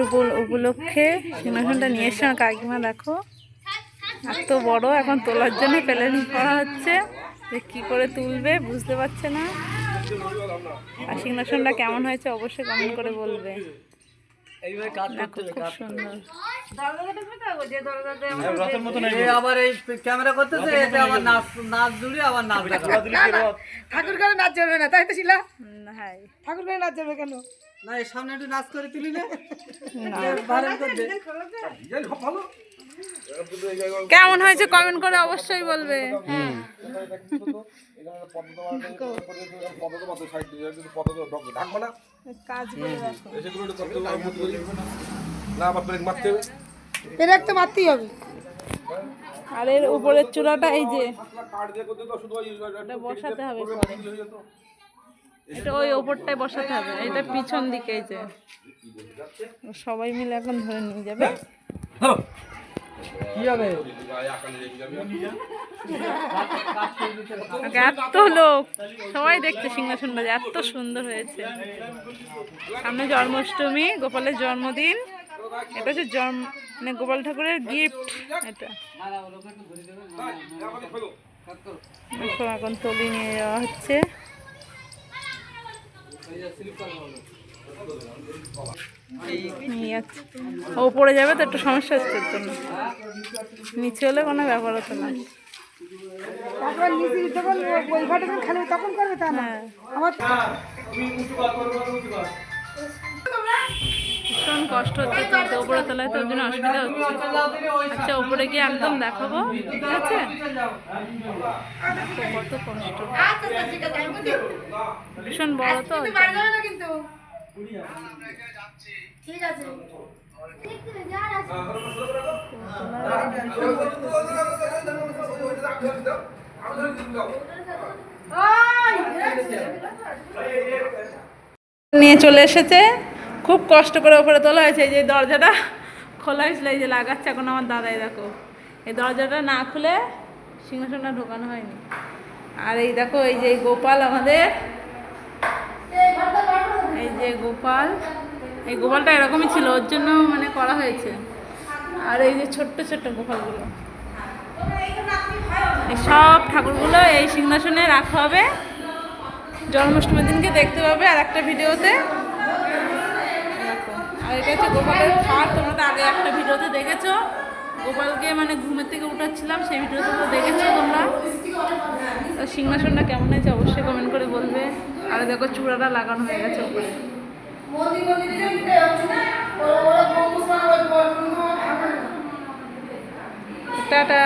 উপলক্ষে সিংহাসনটা নিয়ে এসছে আমার কাকিমা। দেখো এত বড়, এখন তোলার জন্য প্ল্যানিং করা হচ্ছে যে কী করে তুলবে বুঝতে পারছে না। আর সিংহাসনটা কেমন হয়েছে অবশ্যই কমেন্ট করে বলবে। দেখো খুব সুন্দর। আবার এই ক্যামেরা করতেছে, এতে আবার নাচ জুড়ে আবার নাচ ঠাকুর ঘরে নাচ যাবে না, তাই তো ছিল? হ্যাঁ, ঠাকুর ঘরে নাচ যাবে কেন? না এই সামনে একটু নাচ করে তুলি না। কেমন হয়েছে কমেন্ট করে অবশ্যই বলবে। মারতেই হবে। আর এর উপরের চূড়াটা এই যে বসাতে হবে, এটা ওই ওপরটায় বসাতে হবে, এটা পিছন দিকে। এই যে সবাই মিলে এখন ধরে নিয়ে যাবে। এত লোক সবাই দেখছে সিংহাসনটা এত সুন্দর হয়েছে। সামনে জন্মাষ্টমী, গোপালের জন্মদিন। এটা হচ্ছে মানে গোপাল ঠাকুরের গিফট। এটা এখন তলি নিয়ে যাওয়া হচ্ছে। ও পড়ে যাবে তো একটু সমস্যা হচ্ছে, এর জন্য নিচে হলে কোনো ব্যাপার হতো না। ভীষণ কষ্ট হচ্ছে তুলতে, উপরে তোলায় তোর জন্য অসুবিধা হচ্ছে। আচ্ছা উপরে গিয়ে একদম দেখাবো, ঠিক আছে? কত কষ্ট, ভীষণ বড় তো। ঠিক আছে নিয়ে চলে এসেছে, খুব কষ্ট করে ওপরে তোলা হয়েছে। এই যে দরজাটা খোলা হয়েছিল, এই যে লাগাচ্ছে এখন আমার দাদাই। দেখো এই দরজাটা না খুলে সিংহাসনটা ঢোকানো হয়নি। আর এই দেখো এই যে গোপাল আমাদের, এই যে গোপাল, এই গোপালটা এরকমই ছিল, ওর জন্য মানে করা হয়েছে। আর এই যে ছোট্ট ছোট্ট গোপালগুলো, এই সব ঠাকুরগুলো এই সিংহাসনে রাখা হবে। জন্মাষ্টমীর দিনকে দেখতে পাবে আর একটা ভিডিওতে। আর এটা হচ্ছে গোপালের খাট, তোমরা তো আগে একটা ভিডিওতে দেখেছো। গোপালকে মানে ঘুমের থেকে উঠাচ্ছিলাম, সেই ভিডিওতে তো দেখেছো তোমরা। সিংহাসনটা কেমন হয়েছে অবশ্যই কমেন্ট করে বলবে। আর দেখো চূড়াটা লাগানো হয়ে গেছে উপরে। টাটা।